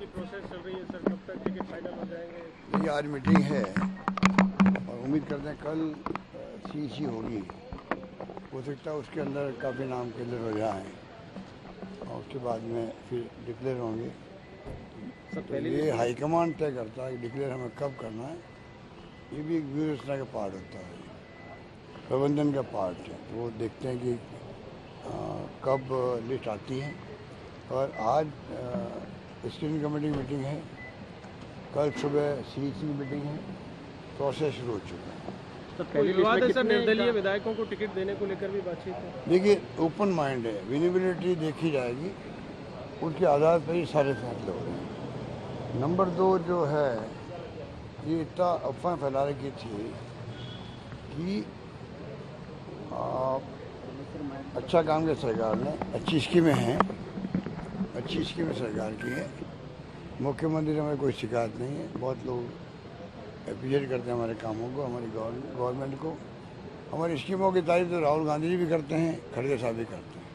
की प्रोसेस चल रही है सर, कब तक टिकट फाइनल हो जाएंगे? ये आज मीटिंग है और उम्मीद करते हैं कल सीसी होगी। हो सकता है उसके अंदर काफ़ी नाम क्लियर हो जाएं और उसके बाद में फिर डिक्लेयर होंगे। तो ये हाईकमांड तय करता है कि डिक्लेयर हमें कब करना है। ये भी एक व्यूह रचना का पार्ट होता है, प्रबंधन का पार्ट है। तो वो देखते हैं कि कब लिस्ट आती है। और आज स्क्रीनिंग कमेटी की मीटिंग है, कल सुबह सीईसी की मीटिंग है। प्रोसेस शुरू हो चुका है। तो पहली विवाद है सर, निर्दलीय विधायकों को टिकट देने को लेकर भी बातचीत है। देखिए, ओपन माइंड है, विनेबिलिटी देखी जाएगी, उसके आधार पर ही सारे फैसले हो रहे हैं। नंबर 2 जो है, ये इतना अफवाह फैला रखी थी कि अच्छा काम किया सरकार ने, अच्छी स्कीमें हैं, अच्छी स्कीमें सरकार की है। मुख्यमंत्री से हमें कोई शिकायत नहीं है। बहुत लोग अप्रिशिएट करते हैं हमारे कामों को, हमारी गवर्नमेंट को। हमारी स्कीमों की तारीफ तो राहुल गांधी जी भी करते हैं, खड़गे साहब भी करते हैं,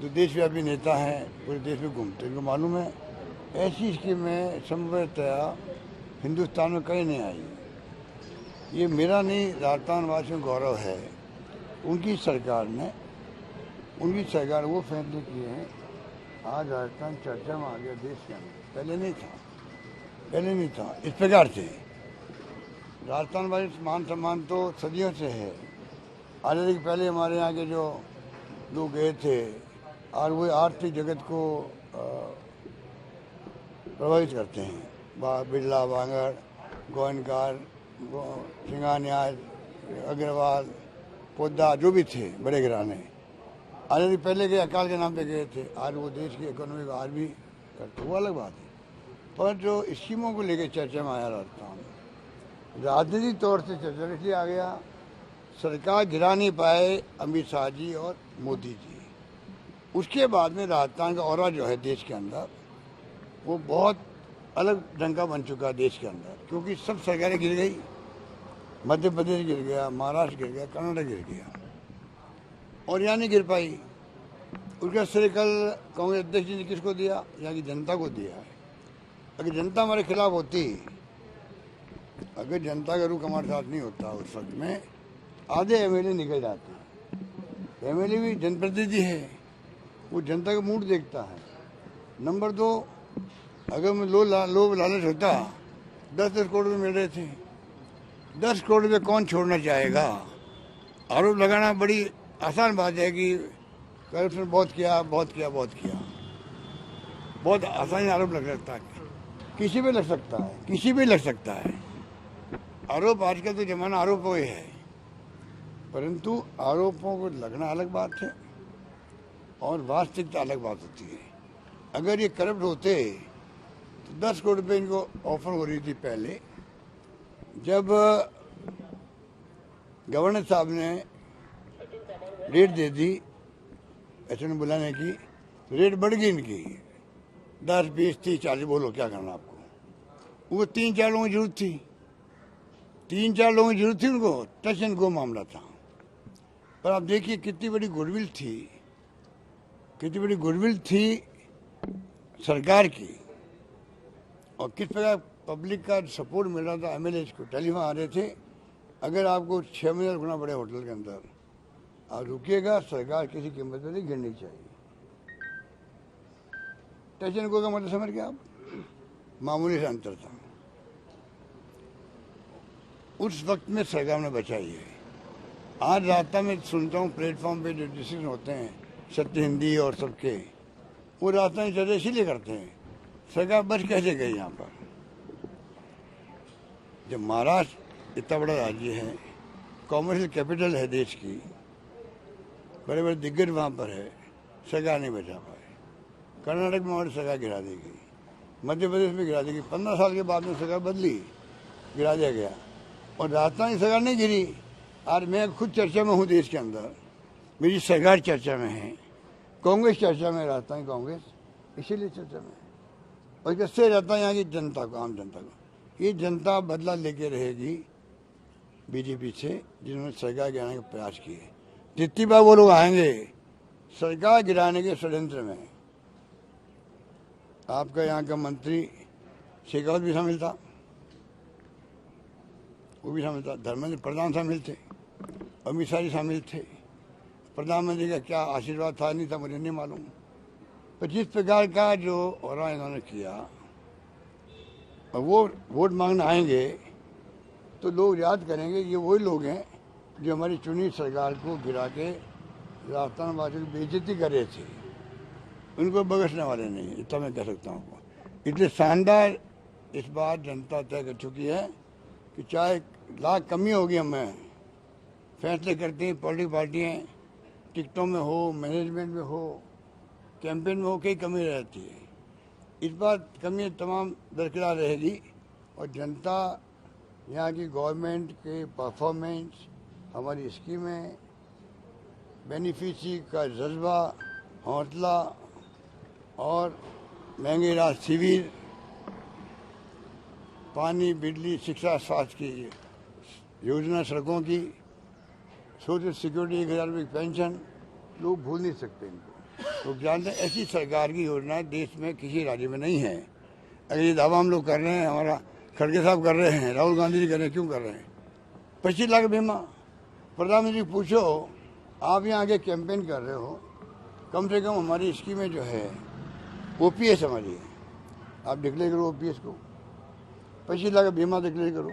जो देशव्यापी नेता हैं, पूरे देश में घूमते हैं। इनको मालूम है ऐसी स्कीमें संभवतया हिंदुस्तान में कहीं नहीं आई। ये मेरा नहीं, राजस्थान वासियों का गौरव है। उनकी सरकार ने वो फैसले किए हैं, आज राजस्थान चर्चा में आ गया देश के अंदर। पहले नहीं था इस प्रकार से। राजस्थान वाली मान सम्मान तो सदियों से है। आज़ादी के पहले हमारे यहाँ के जो लोग गए थे और वो आर्थिक जगत को प्रभावित करते हैं। बिरला, बांगड़, गोयनकार, सिंगानियाज, अग्रवाल, पोद्दार, जो भी थे बड़े घराने, आज़ादी पहले के अकाल के नाम पे गए थे। आज वो देश की इकोनॉमी को आज भी करते, वो अलग बात है। पर जो स्कीमों को लेकर चर्चा में आया राजस्थान, राजनीतिक तौर से चर्चा इसलिए आ गया, सरकार गिरा नहीं पाए अमित शाह जी और मोदी जी। उसके बाद में राजस्थान का ऑरा जो है देश के अंदर, वो बहुत अलग ढंग का बन चुका है देश के अंदर, क्योंकि सब सरकारें गिर गई। मध्य प्रदेश गिर गया, महाराष्ट्र गिर गया, कर्नाटक गिर गया, और यहाँ नहीं गिर पाई। उसका श्रेय कल कांग्रेस अध्यक्ष जी ने किसको दिया? यहाँ की जनता को दिया है। अगर जनता हमारे खिलाफ होती, अगर जनता का रुख हमारे साथ नहीं होता, उस वक्त में आधे एमएलए निकल जाते। एमएलए भी जनप्रतिनिधि है, वो जनता का मूड देखता है। नंबर 2, अगर मैं लोभ लालच होता, 10-10 करोड़ रुपये मिल रहे थे, 10 करोड़ रुपये कौन छोड़ना चाहेगा? आरोप लगाना बड़ी आसान बात है कि करप्शन बहुत किया, बहुत आसानी आरोप लग सकता है, किसी भी लग सकता है आरोप। आज का तो जमाना आरोपों ही है, परंतु आरोपों को लगना अलग बात है और वास्तविकता अलग बात होती है। अगर ये करप्ट होते तो 10 करोड़ रुपये इनको ऑफर हो रही थी पहले, जब गवर्नर साहब ने रेट दे दी ऐसे में बुलाने की, रेट बढ़ गई इनकी 10, 20, 30, 40, बोलो क्या करना आपको। वो 3-4 लोगों की जरूरत थी, 3-4 लोगों की जरूरत थी उनको, टच एंड गो मामला था। पर आप देखिए कितनी बड़ी गुडविल थी सरकार की, और किस प्रकार पब्लिक का सपोर्ट मिल रहा था। एमएलए को टेलीफोन आ रहे थे, अगर आपको 6 महीने रुकना पड़े होटल के अंदर, आप रुकिएगा, सरकार किसी कीमत पर नहीं गिरनी चाहिए। टच एंड गो का मतलब समझ गया आप? मामूली सा अंतर था। उस वक्त में सरकार ने बचाई है। आज राजस्थान में सुनता हूँ प्लेटफॉर्म पे जो डिसीजन होते हैं सत्य हिंदी और सबके, वो राजस्थान की चर्चा इसीलिए करते हैं सरकार बच कैसे गई यहाँ पर। जब महाराष्ट्र इतना बड़ा राज्य है, कॉमर्शियल कैपिटल है देश की, बड़े बड़े दिग्गज वहाँ पर है, सरकार नहीं बचा पाए। कर्नाटक में हमारी सरकार गिरा दी गई, मध्य प्रदेश में गिरा दी गई, 15 साल के बाद में सरकार बदली, गिरा दिया गया, और राजस्थान की सरकार नहीं गिरी। आज मैं खुद चर्चा में हूँ देश के अंदर, मेरी सरकार चर्चा में है, कांग्रेस चर्चा में, राजस्थान कांग्रेस इसीलिए चर्चा में है। और किससे रहता है यहाँ की जनता को, आम जनता को। ये जनता बदला लेके रहेगी बीजेपी से, जिन्होंने सरकार गिराने का प्रयास किए। जितनी बार वो लोग आएंगे सरकार गिराने के षड्यंत्र में, आपका यहाँ का मंत्री शेखावत भी शामिल था, वो भी शामिल था, धर्मेंद्र प्रधान शामिल थे, अमित शाह जी शामिल थे। प्रधानमंत्री का क्या आशीर्वाद था नहीं था मुझे नहीं मालूम, पर जिस प्रकार का जो और इन्होंने किया, और वो वोट मांगने आएंगे तो लोग याद करेंगे ये वही लोग हैं जो हमारी चुनी सरकार को गिरा के राजस्थान वासियों की बेइज्जती कर रहे थे। उनको बख्शने वाले नहीं, इतना मैं कह सकता हूँ। इसलिए शानदार इस बार जनता तय कर चुकी है कि चाहे लाख कमी होगी, हमें फैसले करती हैं पॉलिटिकल पार्टियाँ, टिकटों में हो, मैनेजमेंट में हो, कैंपेन में हो, कई कमी रहती है। इस बार कमी तमाम दरकिरार रहेगी और जनता यहाँ की गवर्नमेंट के परफॉर्मेंस, हमारी स्कीमें, बेनिफिशियरी का जज्बा, हौसला और महंगे इलाज शिविर, पानी, बिजली, शिक्षा, स्वास्थ्य की योजना, सड़कों की, सोशल सिक्योरिटी, 1000 रुपये की पेंशन, लोग भूल नहीं सकते इनको। लोग जानते हैं ऐसी सरकार की योजनाएं देश में किसी राज्य में नहीं है। अगर ये दावा हम लोग कर रहे हैं, हमारा खड़गे साहब कर रहे हैं, राहुल गांधी जी कर रहे हैं, क्यों कर रहे हैं? 25 लाख बीमा। प्रधानमंत्री पूछो, आप यहाँ आके कैंपेन कर रहे हो, कम से कम हमारी स्कीमें जो है ओपीएस हमारी है, आप डिक्लेयर करो ओपीएस को, 25 लाख बीमा डिक्लेयर करो।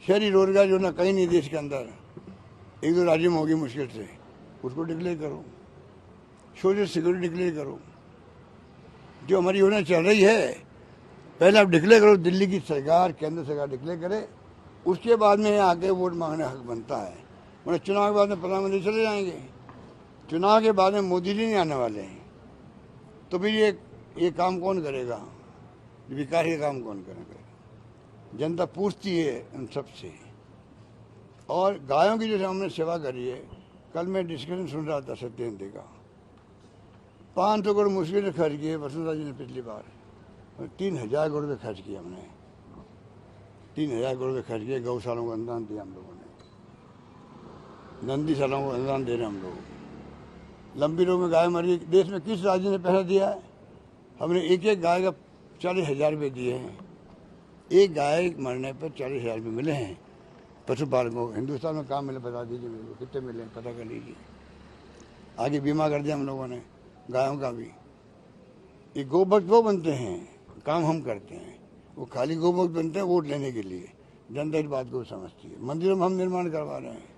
शहरी रोजगार योजना कहीं नहीं देश के अंदर, 1-2 राज्यों में होगी मुश्किल से, उसको डिक्लेयर करो। सोशल सिक्योरिटी डिक्लेयर करो। जो हमारी योजना चल रही है, पहले आप डिक्लेयर करो, दिल्ली की सरकार, केंद्र सरकार डिक्लेयर करे, उसके बाद में आके वोट मांगने हक बनता है। मतलब चुनाव के बाद में प्रधानमंत्री चले जाएंगे, चुनाव के बाद में मोदी जी नहीं आने वाले हैं, तो फिर ये काम कौन करेगा? विकास के काम कौन करेगा? जनता पूछती है उन सबसे। और गायों की जो हमने सेवा करी है, कल मैं डिस्कशन सुन रहा था सत्येंद्र का, 500 करोड़ मुश्किल से खर्च किए वसुंधरा जी ने पिछली बार, 3000 करोड़ रुपये खर्च किए हमने, 3000 करोड़ रुपये खर्च किए। गौशालाओं को अनुदान दिया हम लोगों ने, नंदीशालाओं को अनुदान दे रहे हम लोग। लंबी रोग में गाय मर गई, देश में किस राज्य ने पैसा दिया है? हमने एक गाय का 40,000 रुपये दिए हैं। एक गाय मरने पर 40,000 रुपये मिले हैं पशुपालकों को। हिंदुस्तान में कहाँ मिले बता दीजिए मेरे को, कितने मिले पता कर लीजिए। आगे बीमा कर दिया हम लोगों ने गायों का भी। ये गोभक्त वो बनते हैं, काम हम करते हैं, वो खाली गोभक्त बनते हैं वोट लेने के लिए। जनता इस बात को समझती है। मंदिरों में हम निर्माण करवा रहे हैं,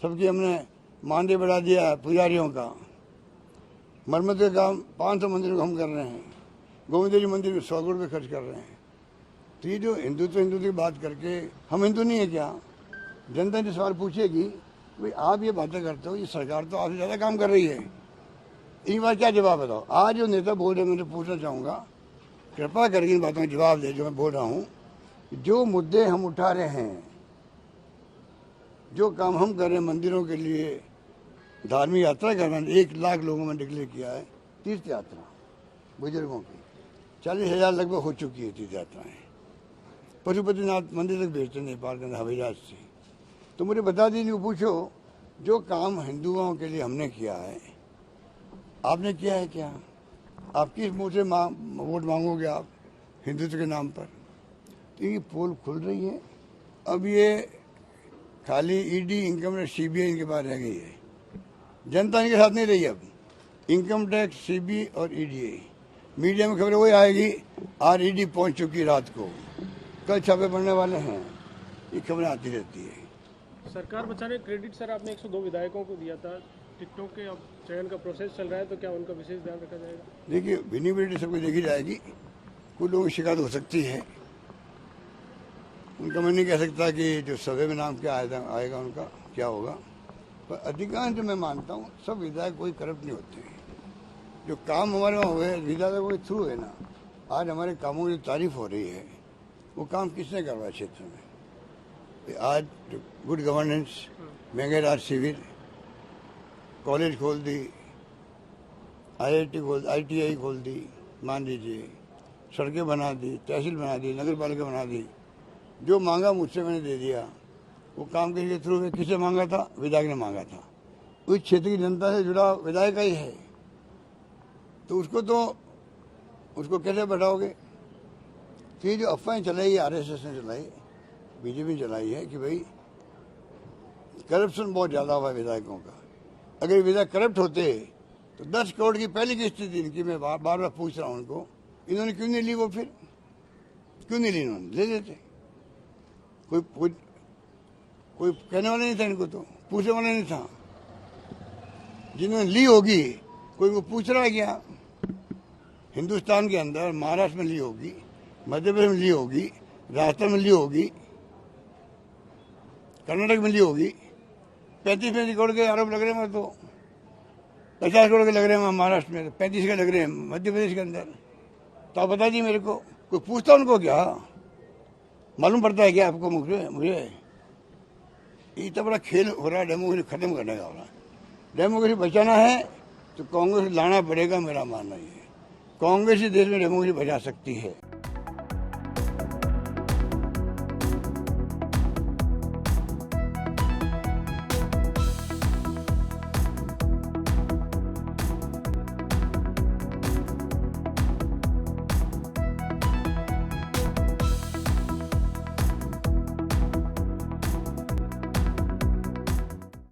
सबकी हमने मानदेय बढ़ा दिया पुजारियों का। मरम्मत का काम 500 मंदिरों को हम कर रहे हैं। गोविंद जी मंदिर में 100 करोड़ रुपये खर्च कर रहे हैं। तो ये जो हिंदुत्व की बात करके, हम हिंदू नहीं है क्या? जनता ने सवाल पूछेगी, भाई आप ये बातें करते हो, ये सरकार तो आपसे ज़्यादा काम कर रही है, इन बार क्या जवाब बताओ? आज जो नेता बोल रहे हैं, मैं पूछना चाहूँगा, कृपा करके इन बातों का जवाब दे जो मैं बोल रहा हूँ। जो मुद्दे हम उठा रहे हैं, जो काम हम कर रहे हैं मंदिरों के लिए, धार्मिक यात्रा कर रहे हैं, 1 लाख लोगों में डिक्लेयर किया है तीर्थ यात्रा बुजुर्गों की, 40,000 लगभग हो चुकी है तीर्थ यात्राएँ। पशुपतिनाथ मंदिर तक भेजते नेपाल के अंदर हवाई जहाज से। तो मुझे बता दीजिए, पूछो जो काम हिंदुओं के लिए हमने किया है, आपने किया है क्या? आप किस मुँह से वोट मांगोगे आप हिंदुत्व के नाम पर? तो ये पोल खुल रही है। अब ये खाली ईडी, इनकम टैक्स, सीबीआई इनके पास रह गई है, जनता इनके साथ नहीं रही। अब इनकम टैक्स, सीबीआई और ईडी, मीडिया में खबरें वही आएगी, आज ईडी पहुंच चुकी रात को, कल छापे पड़ने वाले हैं, ये खबरें आती रहती है। सरकार बचाने क्रेडिट सर आपने 102 विधायकों को दिया था, टिकटों के अब चयन का प्रोसेस चल रहा है, तो क्या उनका विशेष ध्यान रखा जाएगा? देखिए, विनिबिलिटी सबको देखी जाएगी। कुछ लोगों की शिकायत हो सकती है, उनका मैं नहीं कह सकता कि जो सर्वे में नाम क्या आएगा उनका क्या होगा, पर अधिकांश जो मैं मानता हूँ सब विधायक कोई करप्ट नहीं होते हैं। जो काम हमारे वहाँ हुए विधायकों के थ्रू है ना, आज हमारे कामों की तारीफ हो रही है, वो काम किसने करवाया क्षेत्र में? आज गुड गवर्नेंस, महंगे इलाज शिविर, कॉलेज खोल दी, IIT खोल दी, मान लीजिए, सड़कें बना दी, तहसील बना दी, नगर पालिका बना दी। जो मांगा मुझसे मैंने दे दिया। वो काम किसके थ्रू में, किससे मांगा था? विधायक ने मांगा था। उस क्षेत्र की जनता से जुड़ा विधायक ही है, तो उसको तो उसको कैसे बढ़ाओगे? तो ये जो अफवाहें चलाई आरएसएस ने चलाई, बीजेपी ने चलाई है कि भाई करप्शन बहुत ज़्यादा हुआ विधायकों का, अगर विधायक करप्ट होते तो 10 करोड़ की पहली किस्त थी इनकी। मैं बार बार पूछ रहा हूँ उनको, इन्होंने क्यों नहीं ली? वो फिर क्यों नहीं ली? इन्होंने ले लेते। कोई कहने वाला नहीं था इनको, तो पूछने वाला नहीं था। जिन्होंने ली होगी कोई को पूछ रहा है क्या? हिंदुस्तान के अंदर महाराष्ट्र में ली होगी, मध्य प्रदेश में ली होगी, राजस्थान में ली होगी, कर्नाटक में ली होगी। 35 करोड़ के आरोप लग रहे हैं, तो 50 करोड़ के लग रहे हैं महाराष्ट्र में, 35 के लग रहे हैं मध्य प्रदेश के अंदर। तो आप बता दीजिए मेरे को, कोई पूछता उनको क्या? मालूम पड़ता है क्या आपको? मुझे इतना बड़ा खेल हो रहा है, डेमोक्रेसी खत्म करने का हो रहा है। डेमोक्रेसी बचाना है तो कांग्रेस लाना पड़ेगा, मेरा मानना ये। कांग्रेस ही देश में डेमोक्रेसी बचा सकती है।